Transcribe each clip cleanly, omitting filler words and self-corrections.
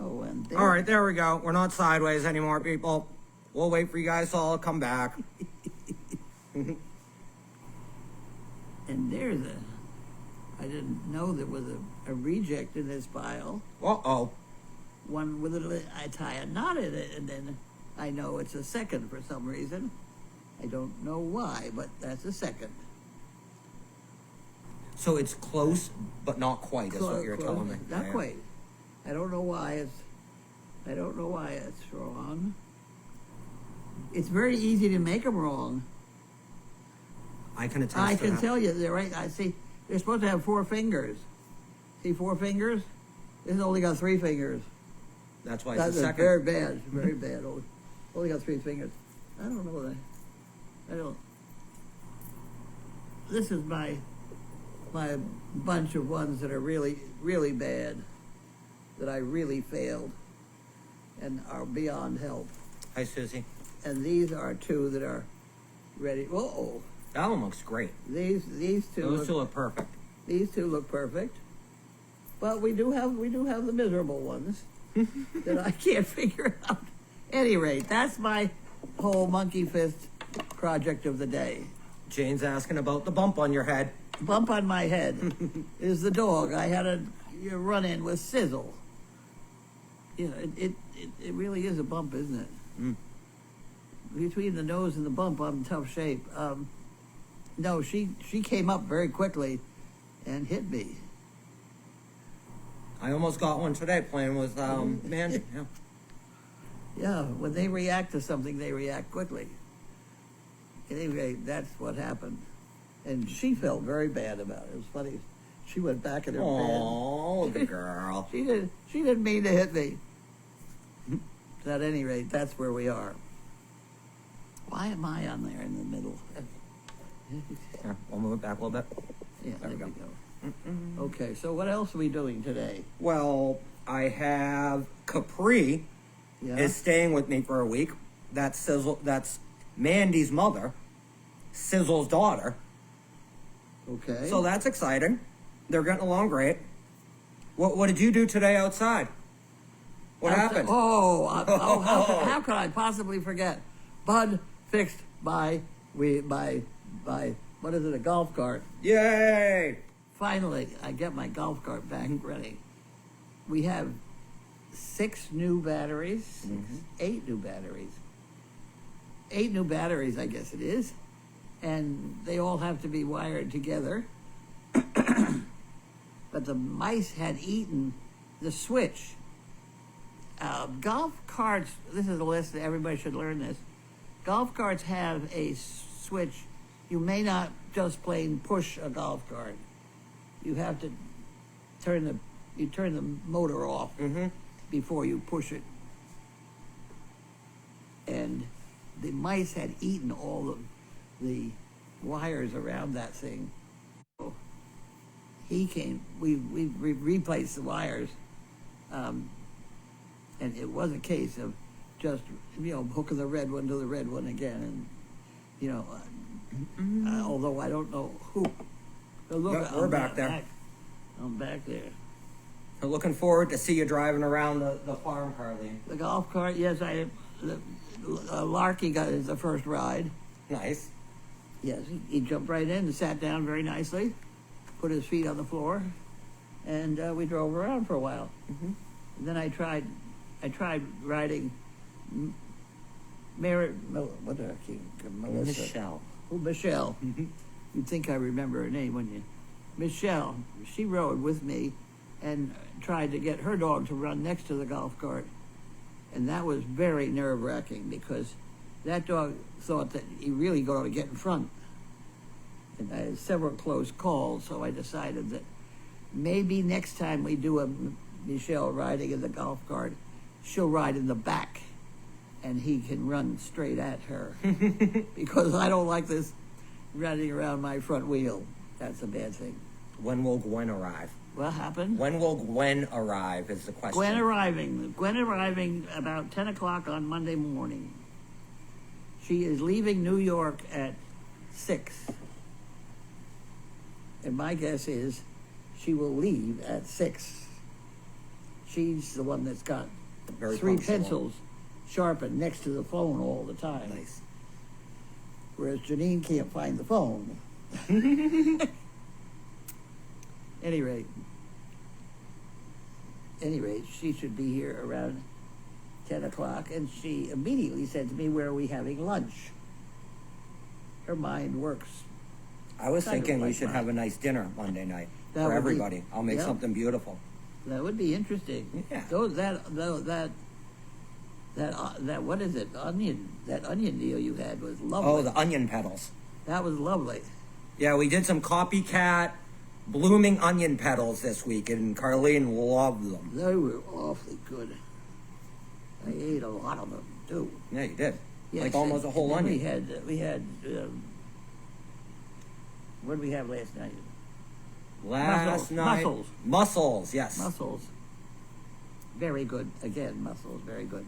go. And all right, there we go. We're not sideways anymore, people. We'll wait for you guys all to come back. And there's I didn't know there was a reject in this pile. Uh-oh. One with I tie a knot in it, and then I know it's a second for some reason. I don't know why, but that's a second. So it's close, but not quite, is what you're telling me. Not quite. I don't know why it's wrong. It's very easy to make them wrong. I can attest to I that. can tell you, they're right. I see. They're supposed to have 4 fingers. See 4 fingers? This has only got 3 fingers. That's why it's a second. Very bad. Very bad. Only got 3 fingers. I don't know that. I don't. This is my bunch of ones that are really, really bad, that I really failed and are beyond help. Hi, Susie. And these are 2 that are ready. Uh-oh. That one looks great. These 2 Those 2 look perfect. These 2 look perfect. But we do have the miserable ones that I can't figure out. At any rate, that's my whole monkey fist project of the day. Jane's asking about the bump on your head. Bump on my head is the dog. I had a run-in with Sizzle. It really is a bump, isn't it? Mm. Between the nose and the bump, I'm in tough shape. No, she came up very quickly and hit me. I almost got one today playing with Mandy. Yeah. Yeah, when they react to something, they react quickly. Anyway, that's what happened. And she felt very bad about it. It was funny. She went back in her bed. Oh, the girl. She didn't mean to hit me. So at any rate, that's where we are. Why am I on there in the middle? Yeah, we'll move it back a little bit. Yeah, there we go. Okay, so what else are we doing today? Well, I have Capri is staying with me for a week. That's Sizzle. That's Mandy's mother, Sizzle's daughter. Okay. So that's exciting. They're getting along great. What did you do today outside? What happened? How could I possibly forget? Bud fixed by what is it, a golf cart. Yay! Finally, I get my golf cart back ready. We have 6 new batteries, 8 new batteries. 8 new batteries, I guess it is. And they all have to be wired together. But the mice had eaten the switch. Golf carts, this is a list that everybody should learn this. Golf carts have a switch. You may not just plain push a golf cart. You have to turn the motor off before you push it. And the mice had eaten all of the wires around that thing. So he came, we replaced the wires, and it was a case of just, hooking the red one to the red one again, and, although I don't know who. Look, we're back there. I'm back there. I'm looking forward to see you driving around the farm, Carlene. The golf cart, yes, Larky got the first ride. Nice. Yes, he jumped right in and sat down very nicely, put his feet on the floor, and we drove around for a while. And then I tried riding Melissa. Michelle. Oh, Michelle. You'd think I remember her name, wouldn't you? Michelle. She rode with me and tried to get her dog to run next to the golf cart. And that was very nerve-wracking because that dog thought that he really got to get in front. And I had several close calls, so I decided that maybe next time we do a Michelle riding in the golf cart, she'll ride in the back and he can run straight at her. Because I don't like this running around my front wheel. That's a bad thing. When will Gwen arrive? What happened? When will Gwen arrive is the question. Gwen arriving about 10 o'clock on Monday morning. She is leaving New York at 6. And my guess is she will leave at 6. She's the one that's got Very 3 punctual. pencils sharpened next to the phone all the time. Nice. Whereas Janine can't find the phone. Any rate, she should be here around 10 o'clock, and she immediately said to me, "Where are we having lunch?" Her mind works. I was Kind of thinking we like should mine. have a nice dinner Monday night That for would be- everybody. I'll make yeah. something beautiful. That would be interesting. Yeah. That what is it? That onion deal you had was lovely. Oh, the onion petals. That was lovely. Yeah, we did some copycat blooming onion petals this week, and Carlene loved them. They were awfully good. I ate a lot of them too. Yeah, you did. Yes, Like almost a whole and then onion. We had. What did we have last night? Last night. Mussels. Mussels, yes. Mussels. Very good. Again, mussels. Very good.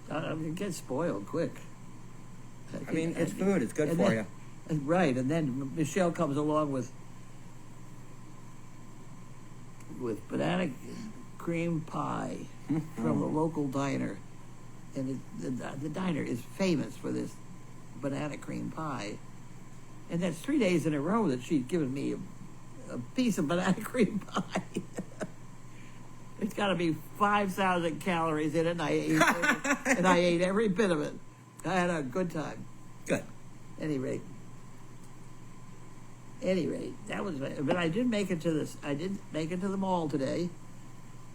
It gets spoiled quick. I mean, it's food. It's good and for then- Right, and then Michelle comes along with banana cream pie from the local diner, and the diner is famous for this banana cream pie, and that's 3 days in a row that she's given me a piece of banana cream pie. It's got to be 5,000 calories in it, and I ate every bit of it. I had a good time. Good. Any rate, that was. But I did make it to this. I did make it to the mall today.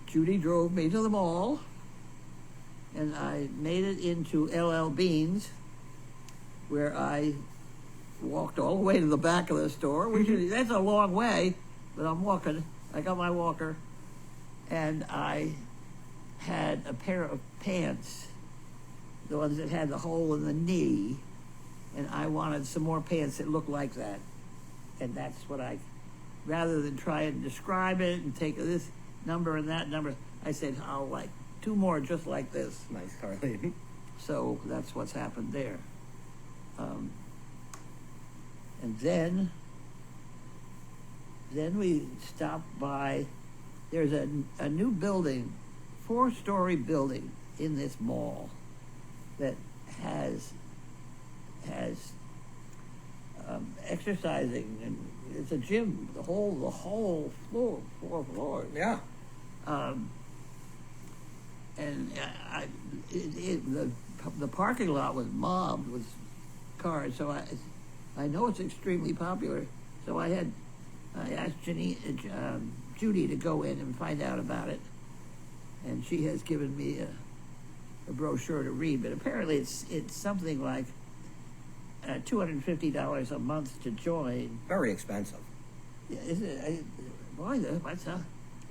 Judy drove me to the mall, and I made it into LL Bean's, where I walked all the way to the back of the store. Which that's a long way, but I'm walking. I got my walker, and I had a pair of pants, the ones that had the hole in the knee, and I wanted some more pants that looked like that. And that's what rather than try and describe it and take this number and that number, I said, I'll like 2 more just like this. Nice, Carlene. So that's what's happened there. And then we stopped by, there's a new building, 4-story building in this mall that has exercising, and it's a gym, the whole floor, 4 floors. Yeah. And the parking lot was mobbed with cars, so I know it's extremely popular. So I asked Judy to go in and find out about it, and she has given me a brochure to read. But apparently it's something like $250 a month to join. Very expensive. Is it? Boy, what's that?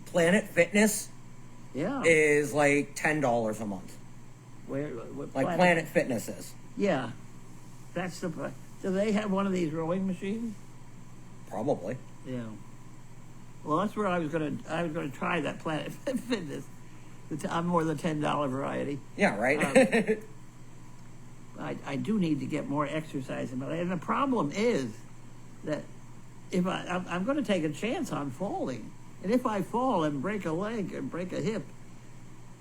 Planet Fitness Yeah. is like $10 a month. What Like Planet Fitness is. Yeah, that's the. Do they have one of these rowing machines? Probably. Yeah. Well, that's where I was gonna try that Planet Fitness. I'm more the $10 variety. Yeah, right? I do need to get more exercise in my life. And the problem is that if I'm going to take a chance on falling, and if I fall and break a leg and break a hip,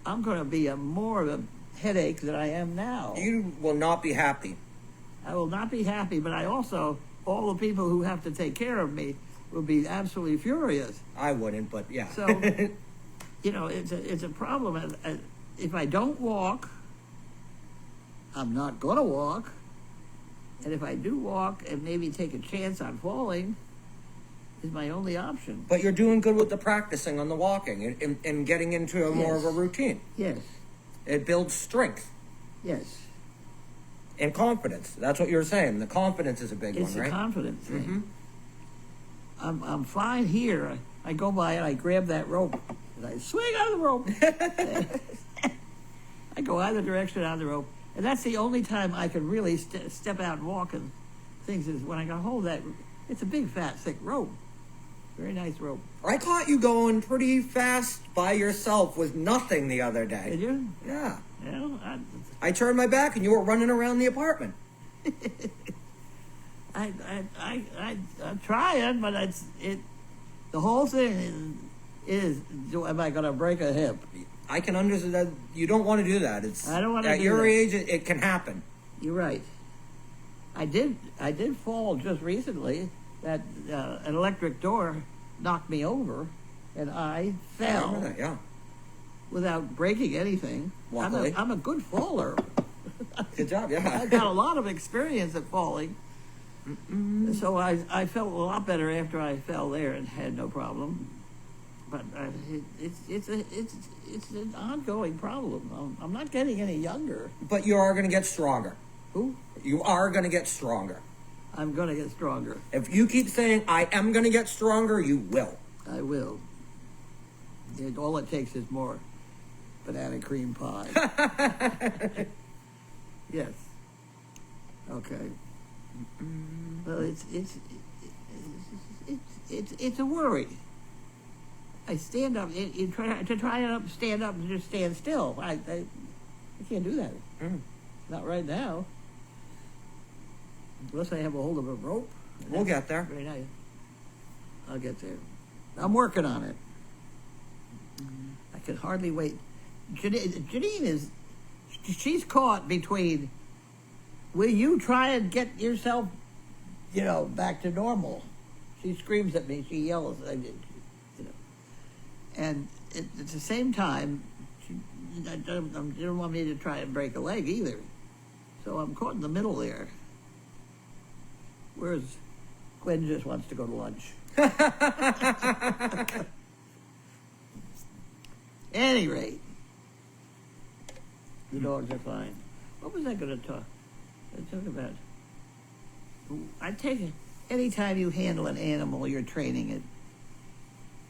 I'm going to be more of a headache than I am now. You will not be happy. I will not be happy, but I also, all the people who have to take care of me will be absolutely furious. I wouldn't, but yeah. So, it's a problem. If I don't walk, I'm not going to walk. And if I do walk and maybe take a chance on falling, is my only option. But you're doing good with the practicing on the walking and getting into more of a routine. Yes. It builds strength Yes. and confidence. That's what you're saying. The confidence is a big It's one, right? a confidence thing. I'm fine here. I go by and I grab that rope and I swing on the rope. I go either direction on the rope. And that's the only time I can really step out and walk and things is when I got hold of that. It's a big, fat, thick rope. Very nice rope. I caught you going pretty fast by yourself with nothing the other Did day. you? Yeah. Yeah. I turned my back and you were running around the apartment. I'm trying, but the whole thing am I going to break a hip? I can understand that you don't want to do that. I don't want to do that. At your age, it can happen. You're right. I did fall just recently. That an electric door knocked me over, and I fell. I remember that, yeah. Without breaking anything. Luckily. I'm a good faller. Good job, yeah. I've got a lot of experience at falling. So I felt a lot better after I fell there and had no problem. But it's an ongoing problem. I'm not getting any younger. But you are going to get stronger. Who? You are going to get stronger. I'm going to get stronger. If you keep saying, I am going to get stronger, you will. I will. All it takes is more banana cream pie. Yes. Okay. Well, it's a worry. I stand up. Stand up and just stand still. I can't do that. Not right now. Unless I have a hold of a rope. We'll get there. Very nice. I'll get there. I'm working on it. I can hardly wait. Janine she's caught between, will you try and get yourself, back to normal? She screams at me, she yells, and at the same time, she didn't want me to try and break a leg either. So I'm caught in the middle there. Whereas Gwen just wants to go to lunch. Any rate, the dogs are fine. What was I going to talk about? I take it, anytime you handle an animal, you're training it,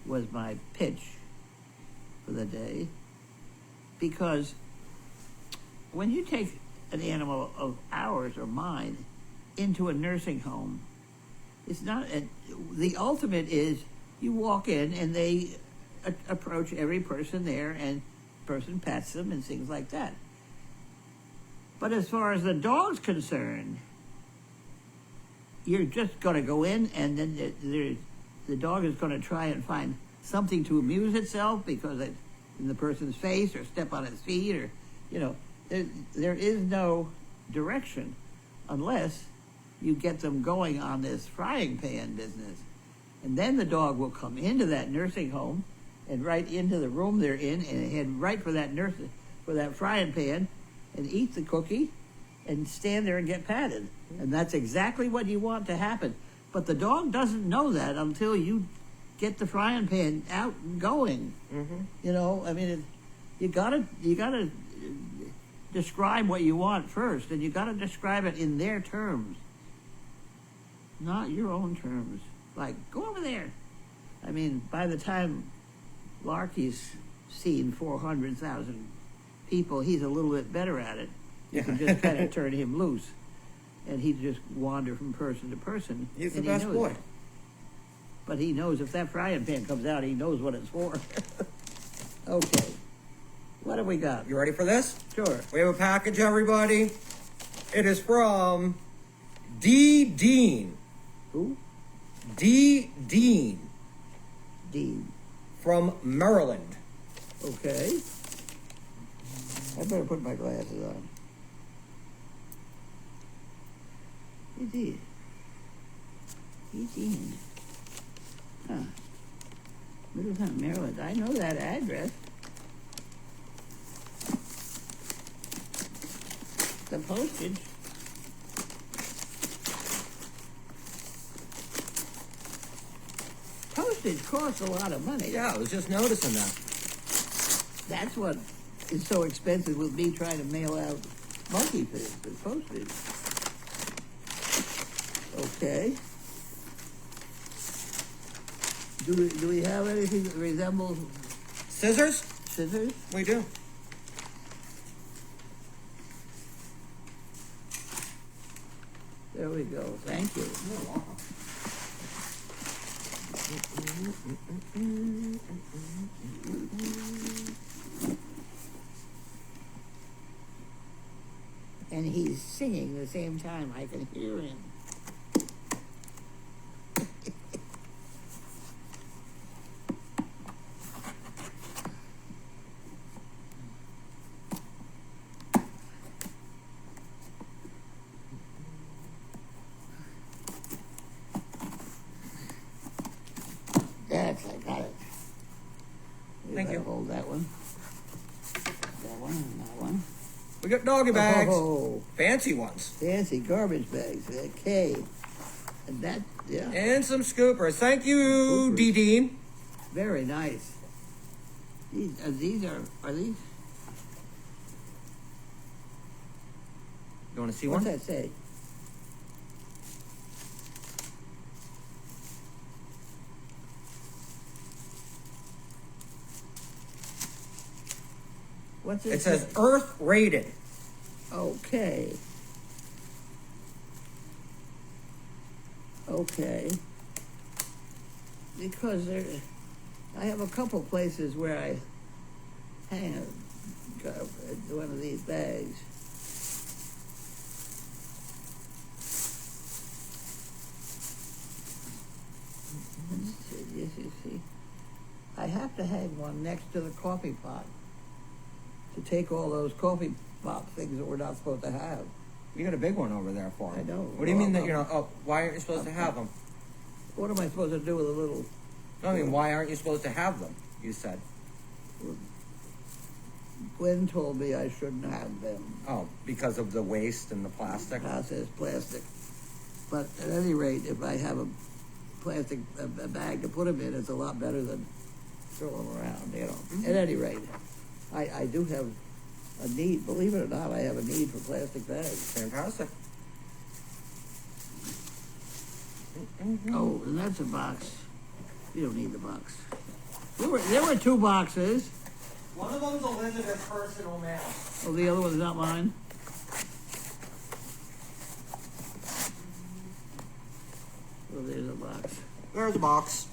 was my pitch for the day. Because when you take an animal of ours or mine into a nursing home, it's not, the ultimate is you walk in and they approach every person there and person pets them and things like that. But as far as the dog's concerned, you're just going to go in and then the dog is going to try and find something to amuse itself because it's in the person's face or step on its feet or, there is no direction unless you get them going on this frying pan business. And then the dog will come into that nursing home and right into the room they're in and head right for that frying pan and eat the cookie and stand there and get patted. And that's exactly what you want to happen. But the dog doesn't know that until you get the frying pan out and going. You gotta describe what you want first, and you gotta describe it in their terms, not your own terms. Like, go over there. By the time Larky's seen 400,000 people, he's a little bit better at it. You can just kind of turn him loose, and he'd just wander from person to person. He's the best boy. It. But he knows if that frying pan comes out, he knows what it's for. Okay. What have we got? You ready for this? Sure. We have a package, everybody. It is from D. Dean. Who? D. Dean. Dean. From Maryland. Okay. I better put my glasses on. Indeed. Dean. Huh. Middletown, Maryland. I know that address. The postage. Postage costs a lot of money. Yeah, I was just noticing that. That's what is so expensive with me trying to mail out monkey fish, the postage. Okay. Do we have anything that resembles Scissors? scissors? We do. There we go. Thank you. You're welcome. And he's singing the same time. I can hear him. Thank you. Hold that one. That one and that one. We got doggy bags. Oh, Fancy ones. fancy garbage bags. Okay. And that, yeah. And some scoopers. Thank you, Scoopers. Dee Dean. Very nice. These are these? You want to see What's one? that say? What's it? It says Earth rated. Okay. Okay. Because I have a couple places where I hang one of these bags. Yes, you see. I have to hang one next to the coffee pot to take all those coffee pot things that we're not supposed to have. You got a big one over there for him. I know. What do you mean that you're not? Oh, why aren't you supposed to have them? What am I supposed to do with a little? No, I mean, why aren't you supposed to have them? You said. Gwen told me I shouldn't have them. Oh, because of the waste and the plastic. Processed plastic. But at any rate, if I have a plastic a bag to put them in, it's a lot better than throw them around. You know. Mm-hmm. At any rate, I do have a need. Believe it or not, I have a need for plastic bags. Fantastic. Oh, and that's a box. You don't need the box. There were two boxes. One of them's Elizabeth's personal mail. Oh, the other one's not mine. Oh, there's a box. There's a box.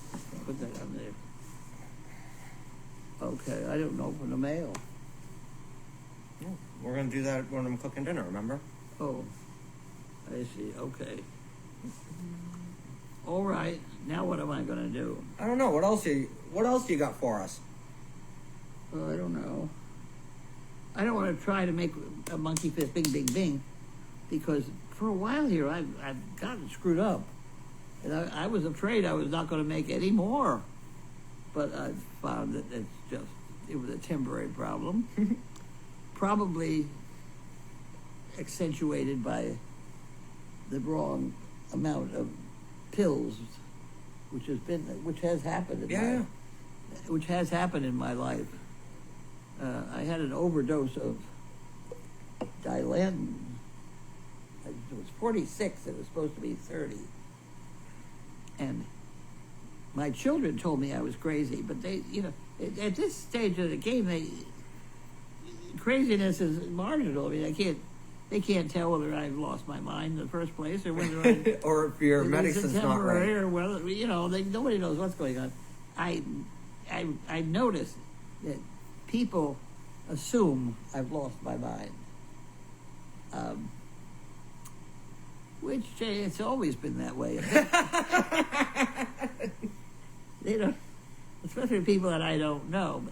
Put that on there. Okay, I didn't open the mail. We're gonna do that when I'm cooking dinner. Remember? Oh, I see. Okay. All right. Now what am I going to do? I don't know. What else do you got for us? Well, I don't know. I don't want to try to make a monkey fist bing, bing, bing, because for a while here I've gotten screwed up. And I was afraid I was not going to make any more. But I found that it was a temporary problem. Probably accentuated by the wrong amount of pills, which has happened in my life. I had an overdose of Dilantin. It was 46. It was supposed to be 30. And my children told me I was crazy, but they, at this stage of the game, craziness is marginal. I mean, they can't tell whether I've lost my mind in the first place or whether I or if your medicine's not right. Or whether, nobody knows what's going on. I noticed that people assume I've lost my mind, which it's always been that way. Especially people that I don't know.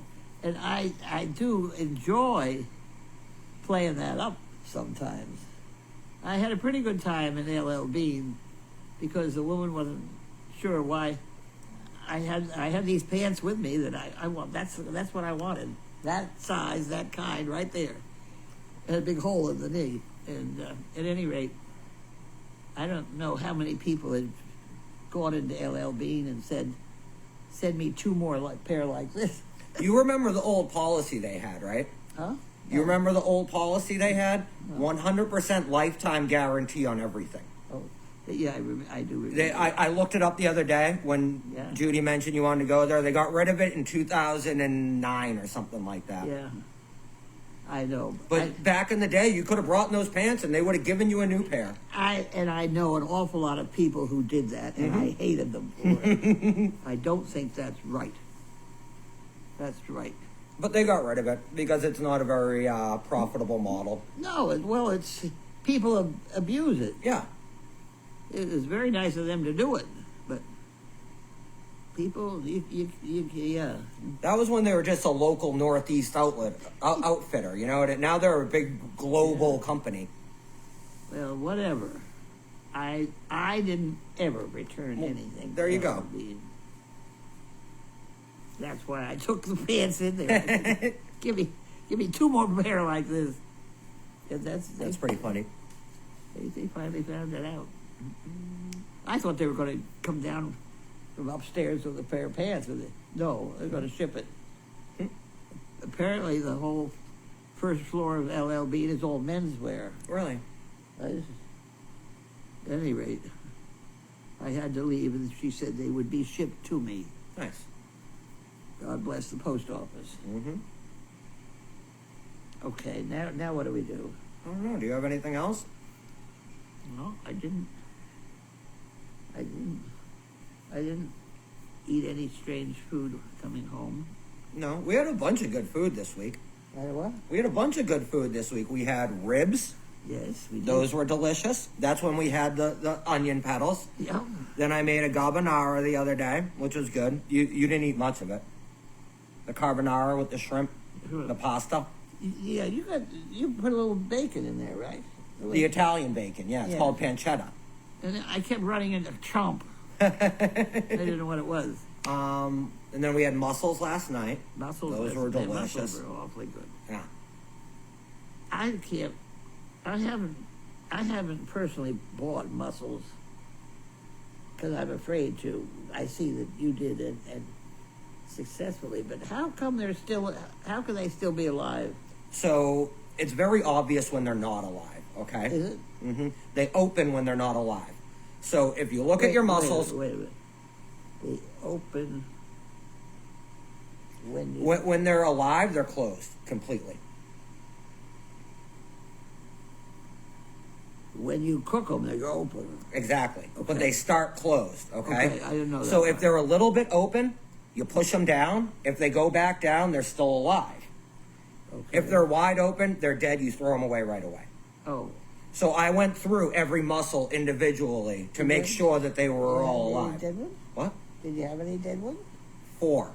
And I do enjoy playing that up sometimes. I had a pretty good time in LL Bean because the woman wasn't sure why I had these pants with me that I want. That's what I wanted. That size, that kind, right there. It had a big hole in the knee. And at any rate, I don't know how many people had gone into LL Bean and said, send me two more pair like this. You remember the old policy they had, right? Huh? You remember the old policy they had? No. 100% lifetime guarantee on everything. Oh, yeah, I do remember. I looked it up the other day when Judy mentioned you wanted to go there. They got rid of it in 2009 or something like that. Yeah, I know. But back in the day, you could have brought in those pants and they would have given you a new pair. I know an awful lot of people who did that, and I hated them for it. I don't think that's right. That's right. But they got rid of it because it's not a very profitable model. No, it's people abuse it. Yeah. It is very nice of them to do it, but people, yeah. That was when they were just a local Northeast outfitter, and now they're a big global company. Well, whatever. I didn't ever return anything. There you go. That's why I took the pants in there. give me 2 more pair like this. And That's pretty funny. They finally found it out. I thought they were going to come down from upstairs with a pair of pants. No, they're going to ship it. Apparently, the whole first floor of LLB is all menswear. Really? At any rate, I had to leave, and she said they would be shipped to me. Nice. God bless the post office. Mm-hmm. Okay, now what do we do? I don't know. Do you have anything else? No, I didn't eat any strange food coming home. No, we had a bunch of good food this week. What? We had a bunch of good food this week. We had ribs. Yes, we did. Those were delicious. That's when we had the onion petals. Yeah. Then I made a carbonara the other day, which was good. You didn't eat much of it. The carbonara with the shrimp, the pasta. Yeah, you put a little bacon in there, right? The Italian bacon, yeah. It's called pancetta. And I kept running into chomp. I didn't know what it was. And then we had mussels last night. Those were delicious. Mussels were awfully good. Yeah. I haven't personally bought mussels because I'm afraid to. I see that you did it and successfully, but how can they still be alive? So it's very obvious when they're not alive, okay? Is it? Mm-hmm. They open when they're not alive. So if you look at your mussels... Wait a minute. They open when you... When they're alive, they're closed completely. When you cook them, they go open. Exactly. Okay. But they start closed, okay? I didn't know that. So if they're a little bit open, you push them down. If they go back down, they're still alive. Okay. If they're wide open, they're dead. You throw them away right away. Oh. So I went through every mussel individually to make sure that they were all alive. Dead ones? What? Did you have any dead ones? 4.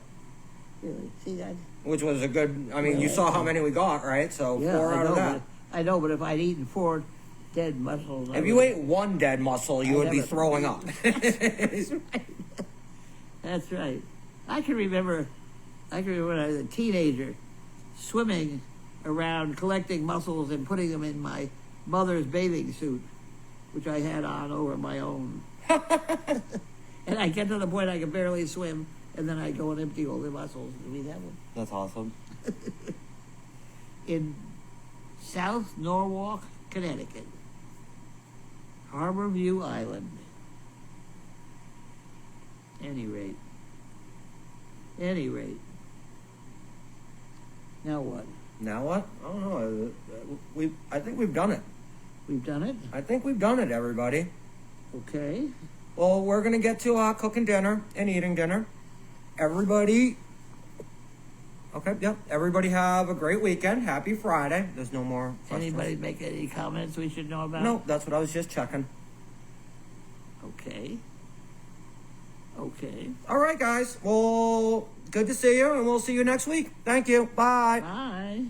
Really? See that? Which was a good, I mean, you saw how many we got, right? So 4 out of that. I know, but if I'd eaten 4 dead mussels... If you ate 1 dead mussel, you would be throwing up. That's right. That's right. I can remember when I was a teenager swimming around collecting mussels and putting them in my mother's bathing suit, which I had on over my own. And I get to the point I could barely swim, and then I go and empty all the mussels. I mean, that one. That's awesome. In South Norwalk, Connecticut, Harborview Island. Any rate. Now what? Now what? I don't know. I think we've done it. We've done it? I think we've done it, everybody. Okay. Well, we're going to get to cooking dinner and eating dinner. Everybody... Okay, yep. Everybody have a great weekend. Happy Friday. There's no more questions. Anybody make any comments we should know about? No, that's what I was just checking. Okay. All right, guys. Well, good to see you, and we'll see you next week. Thank you. Bye. Bye.